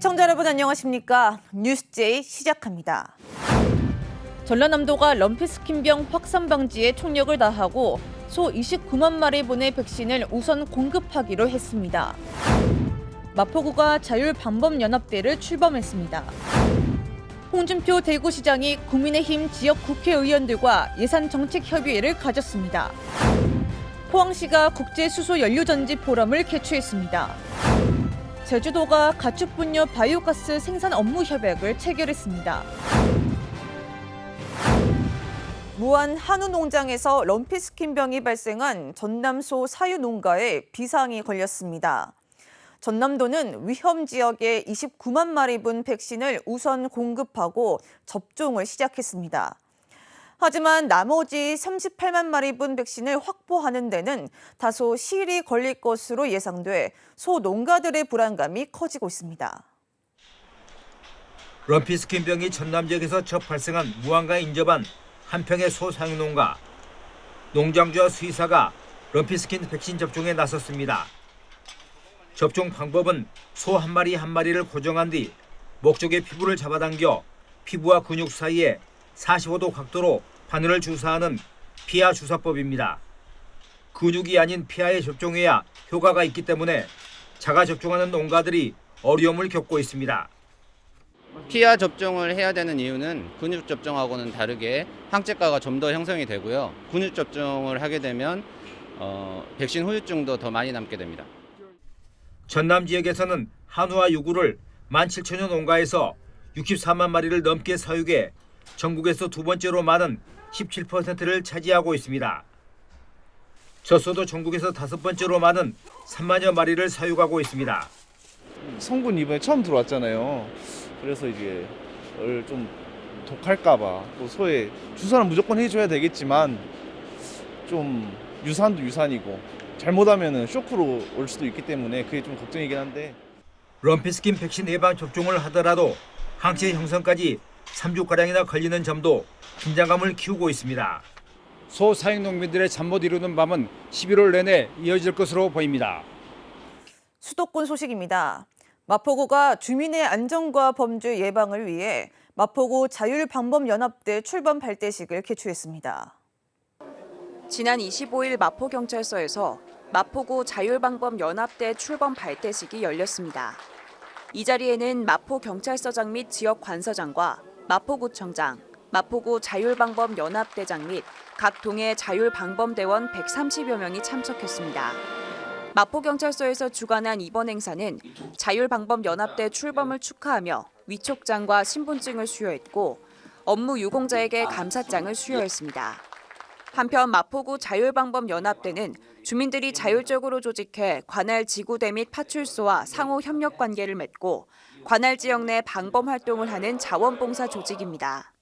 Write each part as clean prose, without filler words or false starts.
시청자 여러분 안녕하십니까? 뉴스제이 시작합니다. 전라남도가 럼피스킨병 확산 방지에 총력을 다하고 소 29만 마리분의 백신을 우선 공급하기로 했습니다. 마포구가 자율방법연합대를 출범했습니다. 홍준표 대구시장이 국민의힘 지역 국회의원들과 예산정책협의회를 가졌습니다. 포항시가 국제수소연료전지 포럼을 개최했습니다. 제주도가 가축분뇨 바이오가스 생산 업무 협약을 체결했습니다. 무안 한우 농장에서 럼피스킨병이 발생한 전남소 사유 농가에 비상이 걸렸습니다. 전남도는 위험 지역에 29만 마리분 백신을 우선 공급하고 접종을 시작했습니다. 하지만 나머지 38만 마리분 백신을 확보하는 데는 다소 시일이 걸릴 것으로 예상돼 소 농가들의 불안감이 커지고 있습니다. 럼피스킨병이 전남 지역에서 첫 발생한 무안가에 인접한 한평의 소 사육 농가. 농장주와 수의사가 럼피스킨 백신 접종에 나섰습니다. 접종 방법은 소 한 마리 한 마리를 고정한 뒤 목적의 피부를 잡아당겨 피부와 근육 사이에 45도 각도로 바늘을 주사하는 피하 주사법입니다. 근육이 아닌 피하에 접종해야 효과가 있기 때문에 자가 접종하는 농가들이 어려움을 겪고 있습니다. 피하 접종을 해야 되는 이유는 근육 접종하고는 다르게 항체가가 좀 더 형성이 되고요. 근육 접종을 하게 되면 백신 후유증도 더 많이 남게 됩니다. 전남 지역에서는 한우와 유구를 17,000여 농가에서 64만 마리를 넘게 사육해 전국에서 두 번째로 많은 17%를 차지하고 있습니다. 젖소도 전국에서 다섯 번째로 많은 3만여 마리를 사육하고 있습니다. 성분 이번에 처음 들어왔잖아요. 그래서 이제 좀 독할까봐 또 소에 주사는 무조건 해줘야 되겠지만 좀 유산도 유산이고 잘못하면 쇼크로 올 수도 있기 때문에 그게 좀 걱정이긴 한데. 럼피스킨 백신 예방 접종을 하더라도 항체 형성까지 3주가량이나 걸리는 점도 긴장감을 키우고 있습니다. 소 사육 농민들의 잠 못 이루는 밤은 11월 내내 이어질 것으로 보입니다. 수도권 소식입니다. 마포구가 주민의 안전과 범죄 예방을 위해 마포구 자율방법연합대 출범 발대식을 개최했습니다. 지난 25일 마포경찰서에서 마포구 자율방법연합대 출범 발대식이 열렸습니다. 이 자리에는 마포경찰서장 및 지역관서장과 마포구청장, 마포구 자율방법연합대장 및 각 동의 자율방법대원 130여 명이 참석했습니다. 마포경찰서에서 주관한 이번 행사는 자율방법연합대 출범을 축하하며 위촉장과 신분증을 수여했고 업무 유공자에게 감사장을 수여했습니다. 한편 마포구 자율방법연합대는 주민들이 자율적으로 조직해 관할 지구대 및 파출소와 상호 협력 관계를 맺고 관할 지역 내 방범 활동을 하는 자원봉사 조직입니다.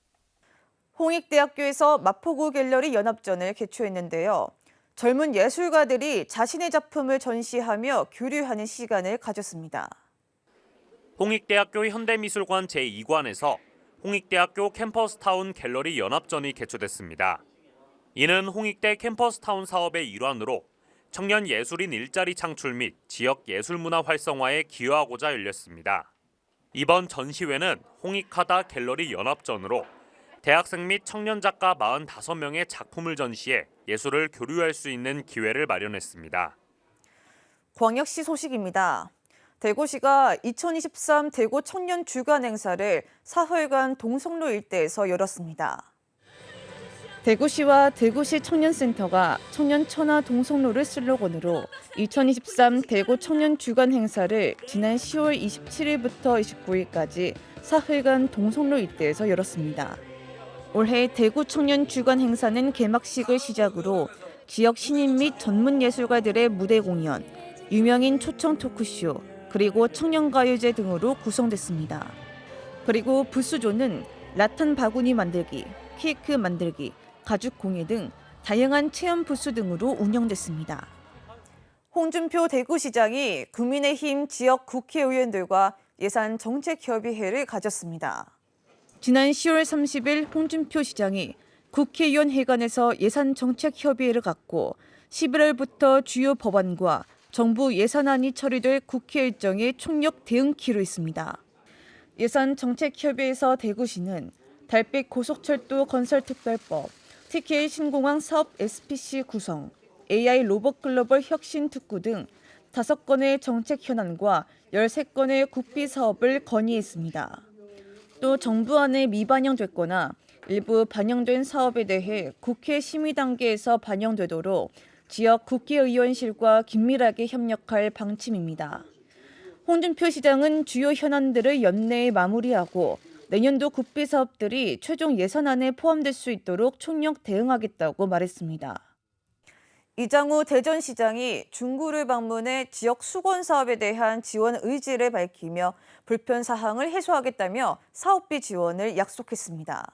홍익대학교에서 마포구 갤러리 연합전을 개최했는데요. 젊은 예술가들이 자신의 작품을 전시하며 교류하는 시간을 가졌습니다. 홍익대학교 현대미술관 제2관에서 홍익대학교 캠퍼스타운 갤러리 연합전이 개최됐습니다. 이는 홍익대 캠퍼스타운 사업의 일환으로 청년 예술인 일자리 창출 및 지역 예술문화 활성화에 기여하고자 열렸습니다. 이번 전시회는 홍익하다 갤러리 연합전으로 대학생 및 청년 작가 45명의 작품을 전시해 예술을 교류할 수 있는 기회를 마련했습니다. 광역시 소식입니다. 대구시가 2023 대구 청년 주간 행사를 사흘간 동성로 일대에서 열었습니다. 대구시와 대구시 청년센터가 청년 천하 동성로를 슬로건으로 2023 대구 청년 주간 행사를 지난 10월 27일부터 29일까지 사흘간 동성로 일대에서 열었습니다. 올해 대구 청년 주간 행사는 개막식을 시작으로 지역 신인 및 전문 예술가들의 무대 공연, 유명인 초청 토크쇼, 그리고 청년가요제 등으로 구성됐습니다. 그리고 부스조는 라탄 바구니 만들기, 케이크 만들기, 가죽 공예 등 다양한 체험 부스 등으로 운영됐습니다. 홍준표 대구시장이 국민의힘 지역 국회의원들과 예산정책협의회를 가졌습니다. 지난 10월 30일 홍준표 시장이 국회의원 회관에서 예산정책협의회를 갖고 11월부터 주요 법안과 정부 예산안이 처리될 국회 일정에 총력 대응키로 있습니다. 예산정책협의회에서 대구시는 달빛 고속철도 건설특별법, TK 신공항 사업 SPC 구성, AI 로봇 글로벌 혁신 특구 등 5건의 정책 현안과 13건의 국비 사업을 건의했습니다. 또 정부안에 미반영됐거나 일부 반영된 사업에 대해 국회 심의 단계에서 반영되도록 지역 국회의원실과 긴밀하게 협력할 방침입니다. 홍준표 시장은 주요 현안들을 연내에 마무리하고 내년도 국비 사업들이 최종 예산안에 포함될 수 있도록 총력 대응하겠다고 말했습니다. 이장우 대전시장이 중구를 방문해 지역 수건 사업에 대한 지원 의지를 밝히며 불편 사항을 해소하겠다며 사업비 지원을 약속했습니다.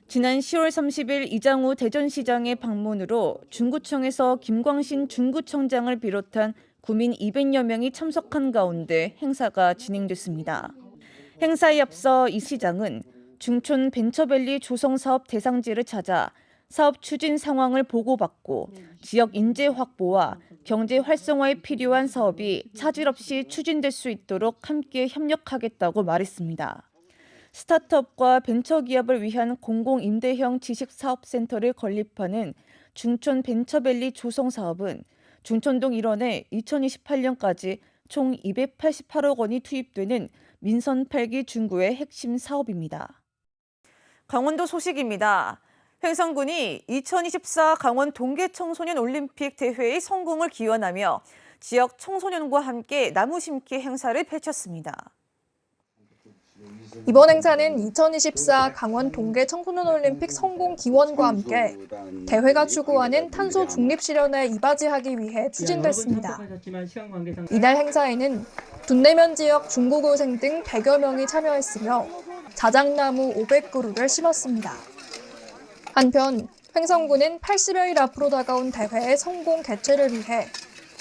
지난 10월 30일 이장우 대전시장의 방문으로 중구청에서 김광신 중구청장을 비롯한 구민 200여 명이 참석한 가운데 행사가 진행됐습니다. 행사에 앞서 이 시장은 중촌 벤처밸리 조성 사업 대상지를 찾아 사업 추진 상황을 보고받고 지역 인재 확보와 경제 활성화에 필요한 사업이 차질 없이 추진될 수 있도록 함께 협력하겠다고 말했습니다. 스타트업과 벤처기업을 위한 공공임대형 지식사업센터를 건립하는 중촌 벤처밸리 조성 사업은 중촌동 일원에 2028년까지 총 288억 원이 투입되는 민선 8기 중구의 핵심 사업입니다. 강원도 소식입니다. 횡성군이 2024 강원 동계 청소년 올림픽 대회의 성공을 기원하며 지역 청소년과 함께 나무 심기 행사를 펼쳤습니다. 이번 행사는 2024 강원 동계 청소년 올림픽 성공 기원과 함께 대회가 추구하는 탄소 중립 실현에 이바지하기 위해 추진됐습니다. 이날 행사에는 둔내면 지역 중고고생 등 100여 명이 참여했으며 자작나무 500그루를 심었습니다. 한편 횡성군은 80여일 앞으로 다가온 대회의 성공 개최를 위해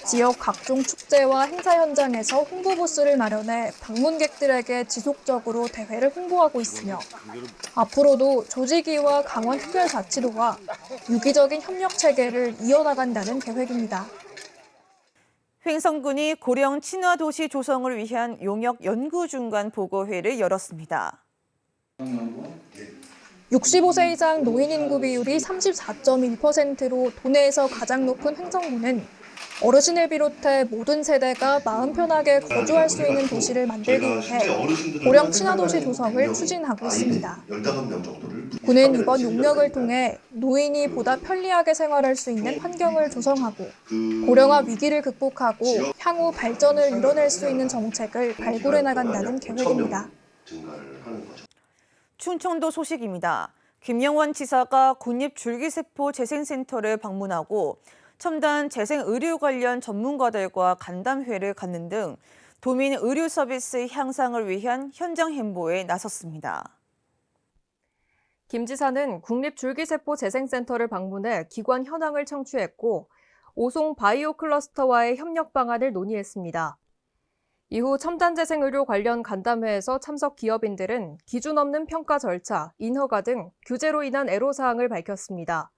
지역 각종 축제와 행사 현장에서 홍보 부스를 마련해 방문객들에게 지속적으로 대회를 홍보하고 있으며 앞으로도 조직위와 강원특별자치도와 유기적인 협력 체계를 이어나간다는 계획입니다. 횡성군이 고령 친화 도시 조성을 위한 용역 연구 중간 보고회를 열었습니다. 65세 이상 노인 인구 비율이 34.1%로 도내에서 가장 높은 횡성군은 어르신을 비롯해 모든 세대가 마음 편하게 거주할 수 있는 도시를 만들기 위해 고령 친화도시 조성을 추진하고 있습니다. 군은 이번 용역을 통해 노인이 보다 편리하게 생활할 수 있는 환경을 조성하고 고령화 위기를 극복하고 향후 발전을 이뤄낼 수 있는 정책을 발굴해 나간다는 계획입니다. 충청도 소식입니다. 김영환 지사가 국립줄기세포 재생센터를 방문하고 첨단 재생의료 관련 전문가들과 간담회를 갖는 등 도민 의료 서비스 향상을 위한 현장 행보에 나섰습니다. 김 지사는 국립줄기세포 재생센터를 방문해 기관 현황을 청취했고 오송 바이오 클러스터와의 협력 방안을 논의했습니다. 이후 첨단 재생의료 관련 간담회에서 참석 기업인들은 기준 없는 평가 절차, 인허가 등 규제로 인한 애로사항을 밝혔습니다.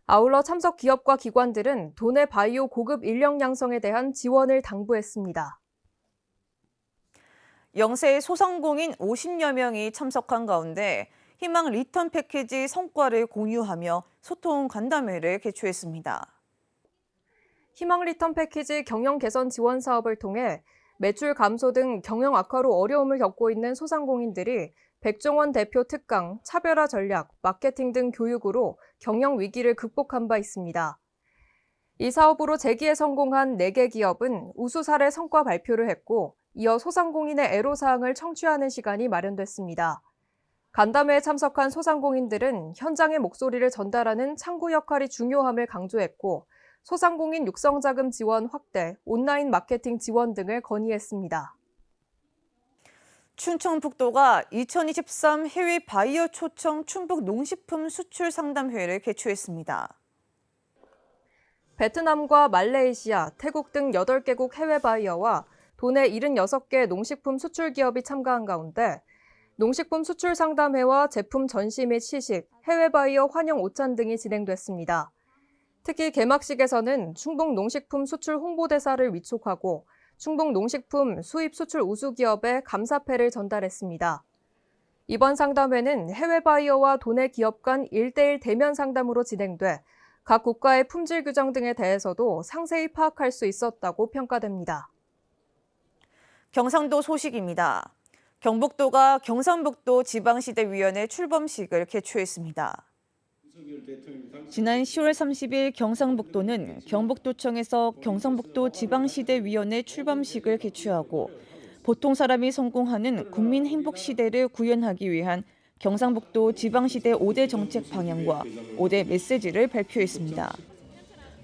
아울러 참석 기업과 기관들은 도내 바이오 고급 인력 양성에 대한 지원을 당부했습니다. 영세 소상공인 50여 명이 참석한 가운데 희망 리턴 패키지 성과를 공유하며 소통 간담회를 개최했습니다. 희망 리턴 패키지 경영 개선 지원 사업을 통해 매출 감소 등 경영 악화로 어려움을 겪고 있는 소상공인들이 백종원 대표 특강, 차별화 전략, 마케팅 등 교육으로 경영 위기를 극복한 바 있습니다. 이 사업으로 재기에 성공한 4개 기업은 우수 사례 성과 발표를 했고 이어 소상공인의 애로사항을 청취하는 시간이 마련됐습니다. 간담회에 참석한 소상공인들은 현장의 목소리를 전달하는 창구 역할이 중요함을 강조했고 소상공인 육성자금 지원 확대, 온라인 마케팅 지원 등을 건의했습니다. 충청북도가 2023 해외 바이어 초청 충북 농식품 수출 상담회를 개최했습니다. 베트남과 말레이시아, 태국 등 8개국 해외 바이어와 도내 76개 농식품 수출 기업이 참가한 가운데 농식품 수출 상담회와 제품 전시 및 시식, 해외 바이어 환영 오찬 등이 진행됐습니다. 특히 개막식에서는 충북 농식품 수출 홍보대사를 위촉하고 충북 농식품 수입 수출 우수 기업에 감사패를 전달했습니다. 이번 상담회는 해외 바이어와 도내 기업 간 1:1 대면 상담으로 진행돼 각 국가의 품질 규정 등에 대해서도 상세히 파악할 수 있었다고 평가됩니다. 경상도 소식입니다. 경북도가 경상북도 지방시대위원회 출범식을 개최했습니다. 지난 10월 30일 경상북도는 경북도청에서 경상북도 지방시대위원회 출범식을 개최하고 보통 사람이 성공하는 국민 행복 시대를 구현하기 위한 경상북도 지방시대 5대 정책 방향과 5대 메시지를 발표했습니다.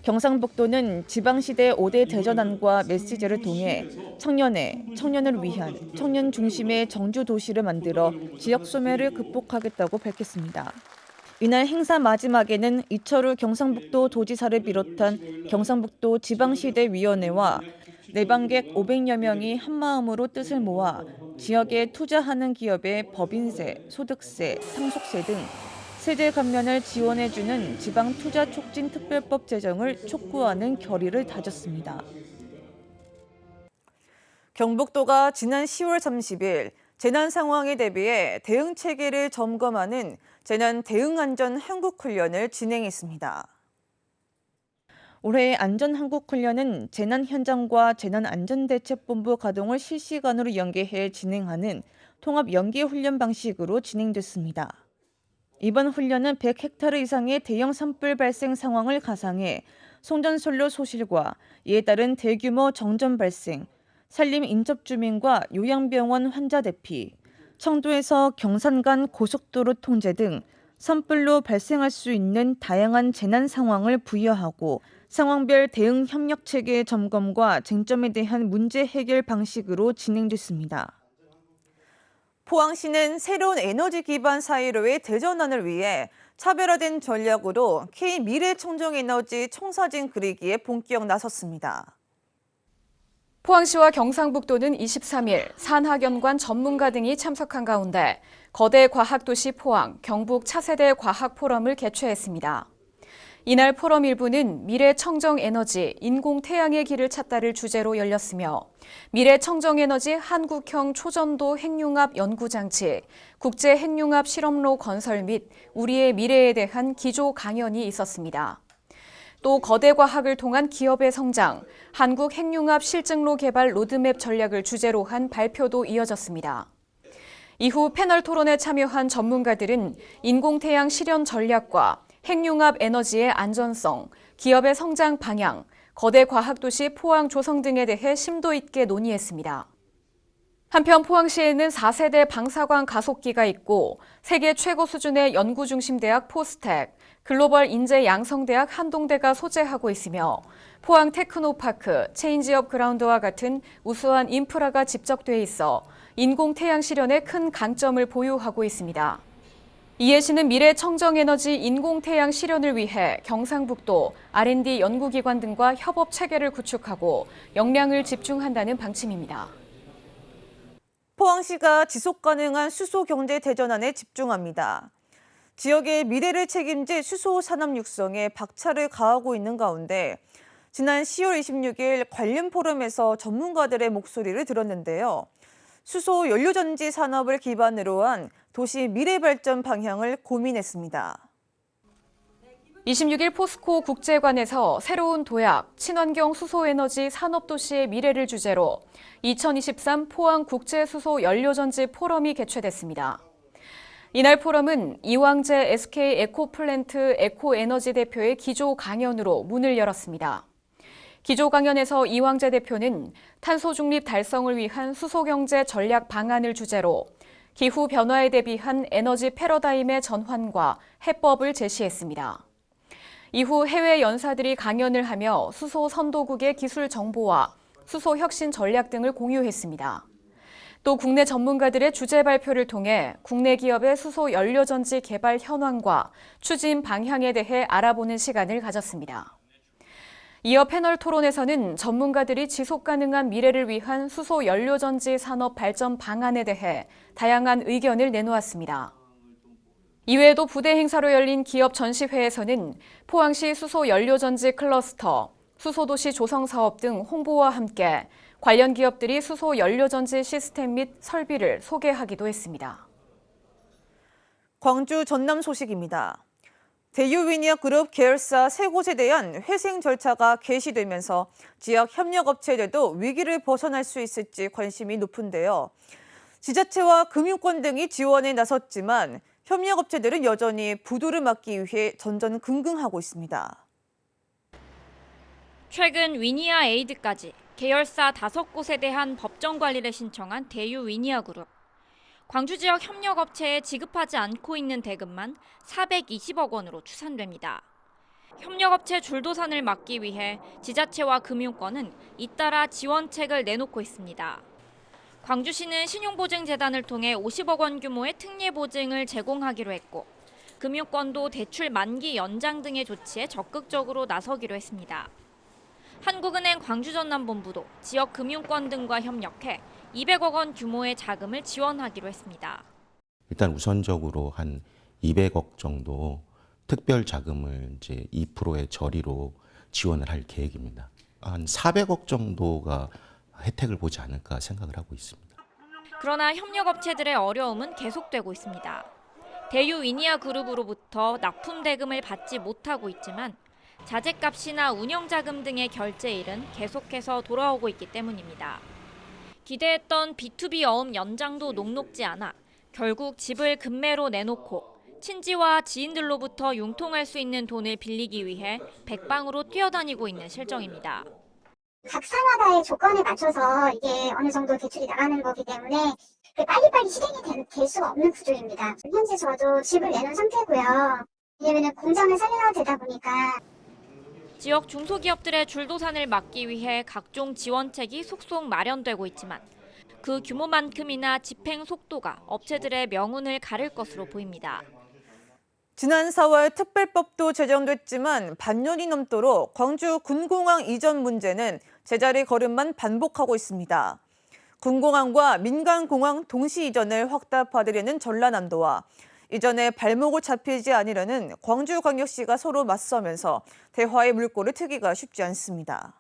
경상북도는 지방시대 5대 대전안과 메시지를 통해 청년을 위한 청년 중심의 정주 도시를 만들어 지역 소멸을 극복하겠다고 밝혔습니다. 이날 행사 마지막에는 이철우 경상북도 도지사를 비롯한 경상북도 지방시대위원회와 내방객 500여 명이 한마음으로 뜻을 모아 지역에 투자하는 기업의 법인세, 소득세, 상속세 등 세제 감면을 지원해주는 지방투자촉진특별법 제정을 촉구하는 결의를 다졌습니다. 경북도가 지난 10월 30일 재난 상황에 대비해 대응 체계를 점검하는 재난 대응 안전 한국 훈련을 진행했습니다. 올해 안전 한국 훈련은 재난 현장과 재난안전대책본부 가동을 실시간으로 연계해 진행하는 통합 연계 훈련 방식으로 진행됐습니다. 이번 훈련은 100헥타르 이상의 대형 산불 발생 상황을 가상해 송전선로 소실과 이에 따른 대규모 정전 발생, 산림 인접 주민과 요양병원 환자 대피, 청도에서 경산 간 고속도로 통제 등 산불로 발생할 수 있는 다양한 재난 상황을 부여하고 상황별 대응 협력 체계 점검과 쟁점에 대한 문제 해결 방식으로 진행됐습니다. 포항시는 새로운 에너지 기반 사회로의 대전환을 위해 차별화된 전략으로 K미래청정에너지 청사진 그리기에 본격 나섰습니다. 포항시와 경상북도는 23일 산학연관 전문가 등이 참석한 가운데 거대 과학도시 포항 경북 차세대 과학포럼을 개최했습니다. 이날 포럼 1부는 미래청정에너지 인공태양의 길을 찾다를 주제로 열렸으며 미래청정에너지 한국형 초전도 핵융합 연구장치, 국제핵융합 실험로 건설 및 우리의 미래에 대한 기조 강연이 있었습니다. 또 거대 과학을 통한 기업의 성장, 한국 핵융합 실증로 개발 로드맵 전략을 주제로 한 발표도 이어졌습니다. 이후 패널 토론에 참여한 전문가들은 인공태양 실현 전략과 핵융합 에너지의 안전성, 기업의 성장 방향, 거대 과학도시 포항 조성 등에 대해 심도 있게 논의했습니다. 한편 포항시에는 4세대 방사광 가속기가 있고 세계 최고 수준의 연구중심대학 포스텍, 글로벌 인재 양성대학 한동대가 소재하고 있으며 포항 테크노파크, 체인지업 그라운드와 같은 우수한 인프라가 집적돼 있어 인공태양 실현에 큰 강점을 보유하고 있습니다. 이에 시는 미래청정에너지 인공태양 실현을 위해 경상북도 R&D 연구기관 등과 협업 체계를 구축하고 역량을 집중한다는 방침입니다. 포항시가 지속가능한 수소경제 대전환에 집중합니다. 지역의 미래를 책임질 수소 산업 육성에 박차를 가하고 있는 가운데 지난 10월 26일 관련 포럼에서 전문가들의 목소리를 들었는데요. 수소 연료전지 산업을 기반으로 한 도시 미래 발전 방향을 고민했습니다. 26일 포스코 국제관에서 새로운 도약, 친환경 수소에너지 산업도시의 미래를 주제로 2023 포항 국제수소 연료전지 포럼이 개최됐습니다. 이날 포럼은 이왕재 SK 에코플랜트 에코에너지 대표의 기조 강연으로 문을 열었습니다. 기조 강연에서 이왕재 대표는 탄소 중립 달성을 위한 수소경제 전략 방안을 주제로 기후 변화에 대비한 에너지 패러다임의 전환과 해법을 제시했습니다. 이후 해외 연사들이 강연을 하며 수소 선도국의 기술 정보와 수소 혁신 전략 등을 공유했습니다. 또 국내 전문가들의 주제 발표를 통해 국내 기업의 수소 연료전지 개발 현황과 추진 방향에 대해 알아보는 시간을 가졌습니다. 이어 패널 토론에서는 전문가들이 지속가능한 미래를 위한 수소 연료전지 산업 발전 방안에 대해 다양한 의견을 내놓았습니다. 이외에도 부대 행사로 열린 기업 전시회에서는 포항시 수소 연료전지 클러스터, 수소도시 조성사업 등 홍보와 함께 관련 기업들이 수소 연료전지 시스템 및 설비를 소개하기도 했습니다. 광주 전남 소식입니다. 대유위니아그룹 계열사 세 곳에 대한 회생 절차가 개시되면서 지역 협력업체들도 위기를 벗어날 수 있을지 관심이 높은데요. 지자체와 금융권 등이 지원에 나섰지만 협력업체들은 여전히 부도를 막기 위해 전전긍긍하고 있습니다. 최근 위니아 에이드까지 계열사 5곳에 대한 법정 관리를 신청한 대유 위니아그룹. 광주 지역 협력업체에 지급하지 않고 있는 대금만 420억 원으로 추산됩니다. 협력업체 줄도산을 막기 위해 지자체와 금융권은 잇따라 지원책을 내놓고 있습니다. 광주시는 신용보증재단을 통해 50억 원 규모의 특례보증을 제공하기로 했고 금융권도 대출 만기 연장 등의 조치에 적극적으로 나서기로 했습니다. 한국은행 광주전남본부도 지역 금융권 등과 협력해 200억 원 규모의 자금을 지원하기로 했습니다. 일단 우선적으로 한 200억 정도 특별 자금을 이제 2%의 저리로 지원을 할 계획입니다. 한 400억 정도가 혜택을 보지 않을까 생각을 하고 있습니다. 그러나 협력업체들의 어려움은 계속되고 있습니다. 대유 위니아 그룹으로부터 납품 대금을 받지 못하고 있지만 자재값이나 운영자금 등의 결제일은 계속해서 돌아오고 있기 때문입니다. 기대했던 B2B 어음 연장도 녹록지 않아 결국 집을 금매로 내놓고 친지와 지인들로부터 융통할 수 있는 돈을 빌리기 위해 백방으로 뛰어다니고 있는 실정입니다. 각 사마다의 조건에 맞춰서 이게 어느 정도 대출이 나가는 거기 때문에 빨리빨리 실행이 될 수가 없는 구조입니다. 현재 저도 집을 내놓은 상태고요. 왜냐하면 공장을 살려야 되다 보니까. 지역 중소기업들의 줄도산을 막기 위해 각종 지원책이 속속 마련되고 있지만 그 규모만큼이나 집행 속도가 업체들의 명운을 가를 것으로 보입니다. 지난 4월 특별법도 제정됐지만 반년이 넘도록 광주 군공항 이전 문제는 제자리 걸음만 반복하고 있습니다. 군공항과 민간공항 동시 이전을 확답받으려는 전라남도와 이전에 발목을 잡히지 않으려는 광주광역시가 서로 맞서면서 대화의 물꼬를 트기가 쉽지 않습니다.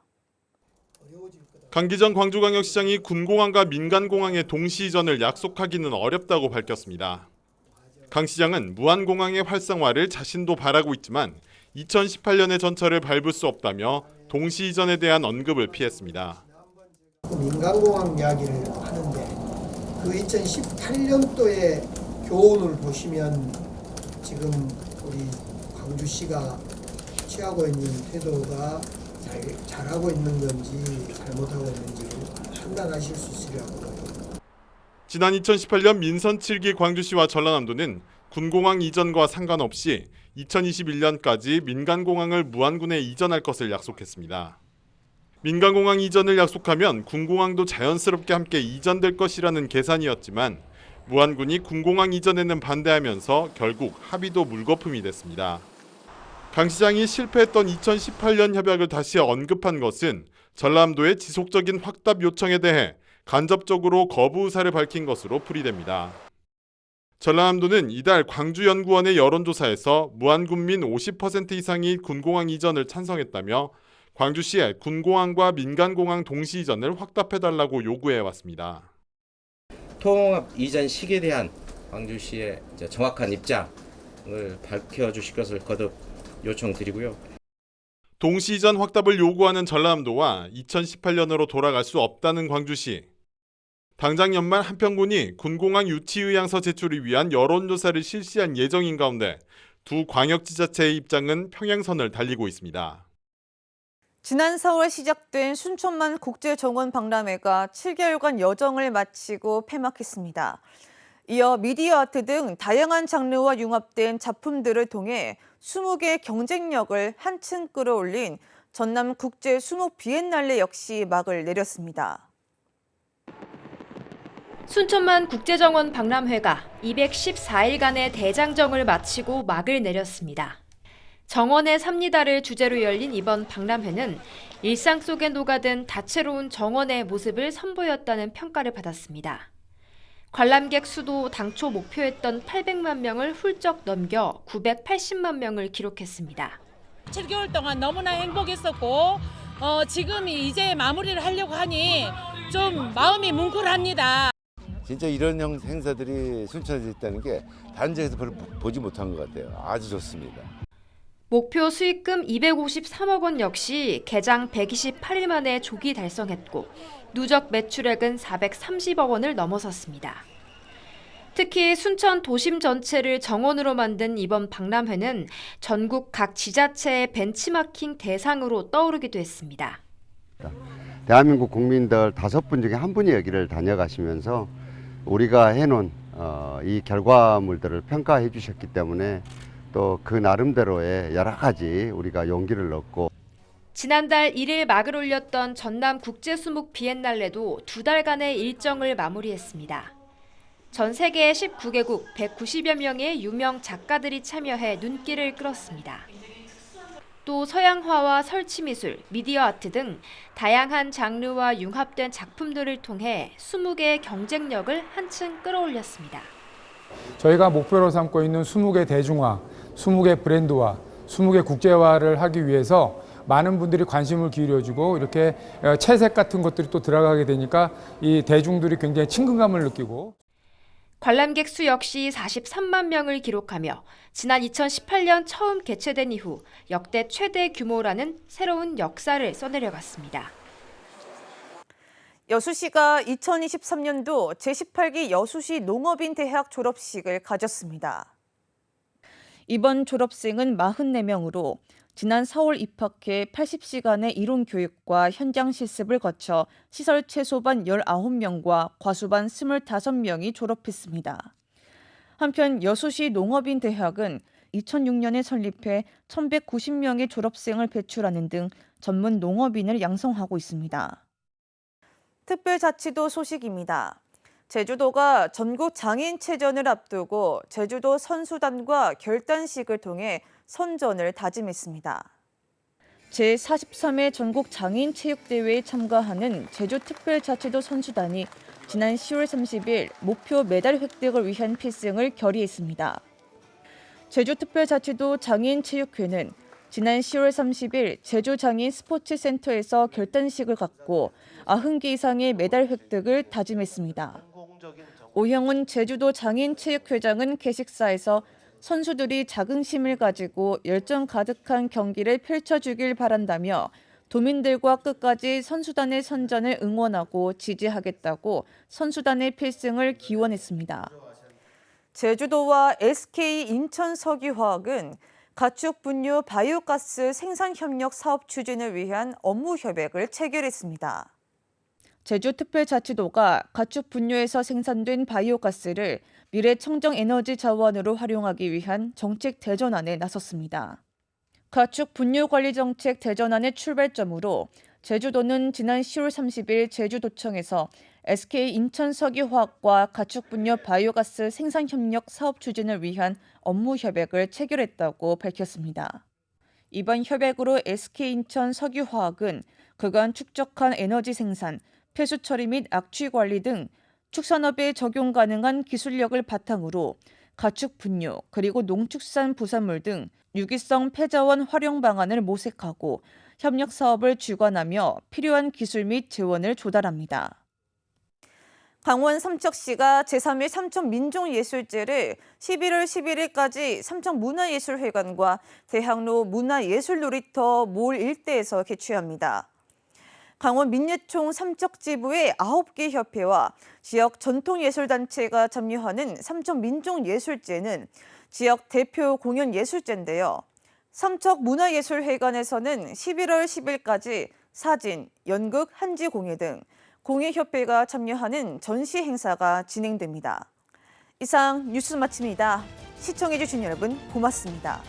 강기정 광주광역시장이 군공항과 민간공항의 동시 이전을 약속하기는 어렵다고 밝혔습니다. 강 시장은 무안공항의 활성화를 자신도 바라고 있지만 2018년의 전철을 밟을 수 없다며 동시 이전에 대한 언급을 피했습니다. 민간공항 이야기를 하는데 그 2018년도에 교훈을 보시면 지금 우리 광주시가 취하고 있는 태도가 잘하고 있는 건지 잘못하고 있는지 판단하실 수 있으리라고 봐요. 지난 2018년 민선 7기 광주시와 전라남도는 군공항 이전과 상관없이 2021년까지 민간공항을 무안군에 이전할 것을 약속했습니다. 민간공항 이전을 약속하면 군공항도 자연스럽게 함께 이전될 것이라는 계산이었지만 무안군이 군공항 이전에는 반대하면서 결국 합의도 물거품이 됐습니다. 강 시장이 실패했던 2018년 협약을 다시 언급한 것은 전라남도의 지속적인 확답 요청에 대해 간접적으로 거부 의사를 밝힌 것으로 풀이됩니다. 전라남도는 이달 광주연구원의 여론조사에서 무안군민 50% 이상이 군공항 이전을 찬성했다며 광주시에 군공항과 민간공항 동시 이전을 확답해달라고 요구해왔습니다. 통합 이전 시기에 대한 광주시의 정확한 입장을 밝혀주실 것을 거듭 요청드리고요. 동시 이전 확답을 요구하는 전라남도와 2018년으로 돌아갈 수 없다는 광주시. 당장 연말 한평군이 군공항 유치 의향서 제출을 위한 여론조사를 실시한 예정인 가운데 두 광역지자체의 입장은 평행선을 달리고 있습니다. 지난 4월 시작된 순천만 국제정원 박람회가 7개월간 여정을 마치고 폐막했습니다. 이어 미디어 아트 등 다양한 장르와 융합된 작품들을 통해 20개의 경쟁력을 한층 끌어올린 전남 국제 수목 비엔날레 역시 막을 내렸습니다. 순천만 국제정원 박람회가 214일간의 대장정을 마치고 막을 내렸습니다. 정원의 삽니다를 주제로 열린 이번 박람회는 일상 속에 녹아든 다채로운 정원의 모습을 선보였다는 평가를 받았습니다. 관람객 수도 당초 목표했던 800만 명을 훌쩍 넘겨 980만 명을 기록했습니다. 7개월 동안 너무나 행복했었고 지금 이제 마무리를 하려고 하니 좀 마음이 뭉클합니다. 진짜 이런 행사들이 순천에서 있다는 게 다른 지역에서 별로 보지 못한 것 같아요. 아주 좋습니다. 목표 수익금 253억 원 역시 개장 128일 만에 조기 달성했고 누적 매출액은 430억 원을 넘어섰습니다. 특히 순천 도심 전체를 정원으로 만든 이번 박람회는 전국 각 지자체의 벤치마킹 대상으로 떠오르기도 했습니다. 대한민국 국민들 5분 중에 1분이 여기를 다녀가시면서 우리가 해놓은 이 결과물들을 평가해 주셨기 때문에 또 그 나름대로의 여러 가지 우리가 용기를 얻고 지난달 1일 막을 올렸던 전남 국제수묵 비엔날레도 2달간의 일정을 마무리했습니다. 전 세계 19개국 190여 명의 유명 작가들이 참여해 눈길을 끌었습니다. 또 서양화와 설치미술, 미디어 아트 등 다양한 장르와 융합된 작품들을 통해 수묵의 경쟁력을 한층 끌어올렸습니다. 저희가 목표로 삼고 있는 수묵의 대중화, 수묵의 브랜드화, 수묵의 국제화를 하기 위해서 많은 분들이 관심을 기울여주고 이렇게 채색 같은 것들이 또 들어가게 되니까 이 대중들이 굉장히 친근감을 느끼고 관람객 수 역시 43만 명을 기록하며 지난 2018년 처음 개최된 이후 역대 최대 규모라는 새로운 역사를 써내려갔습니다. 여수시가 2023년도 제18기 여수시 농업인 대학 졸업식을 가졌습니다. 이번 졸업생은 44명으로 지난 4월 입학해 80시간의 이론 교육과 현장 실습을 거쳐 시설 최소반 19명과 과수반 25명이 졸업했습니다. 한편 여수시 농업인 대학은 2006년에 설립해 1,190명의 졸업생을 배출하는 등 전문 농업인을 양성하고 있습니다. 특별자치도 소식입니다. 제주도가 전국 장애인체전을 앞두고 제주도 선수단과 결단식을 통해 선전을 다짐했습니다. 제43회 전국 장애인체육대회에 참가하는 제주특별자치도 선수단이 지난 10월 30일 목표 메달 획득을 위한 필승을 결의했습니다. 제주특별자치도 장애인체육회는 지난 10월 30일 제주장애인 스포츠센터에서 결단식을 갖고 90개 이상의 메달 획득을 다짐했습니다. 오형훈 제주도 장애인체육회장은 개식사에서 선수들이 자긍심을 가지고 열정 가득한 경기를 펼쳐주길 바란다며 도민들과 끝까지 선수단의 선전을 응원하고 지지하겠다고 선수단의 필승을 기원했습니다. 제주도와 SK 인천석유화학은 가축 분유 바이오가스 생산 협력 사업 추진을 위한 업무 협약을 체결했습니다. 제주특별자치도가 가축 분유에서 생산된 바이오가스를 미래 청정 에너지 자원으로 활용하기 위한 정책 대전안에 나섰습니다. 가축 분유 관리 정책 대전안의 출발점으로 제주도는 지난 10월 30일 제주도청에서 SK 인천석유화학과 가축 분유 바이오가스 생산 협력 사업 추진을 위한 업무 협약을 체결했다고 밝혔습니다. 이번 협약으로 SK 인천석유화학은 그간 축적한 에너지 생산, 폐수 처리 및 악취 관리 등 축산업에 적용 가능한 기술력을 바탕으로 가축 분유 그리고 농축산 부산물 등 유기성 폐자원 활용 방안을 모색하고 협력 사업을 주관하며 필요한 기술 및 재원을 조달합니다. 강원 삼척시가 제3회 삼척민족예술제를 11월 11일까지 삼척문화예술회관과 대학로 문화예술놀이터 몰 일대에서 개최합니다. 강원 민예총 삼척지부의 9개 협회와 지역 전통예술단체가 참여하는 삼척민족예술제는 지역 대표 공연예술제인데요. 삼척문화예술회관에서는 11월 10일까지 사진, 연극, 한지공예 등 공예협회가 참여하는 전시 행사가 진행됩니다. 이상 뉴스 마칩니다. 시청해주신 여러분 고맙습니다.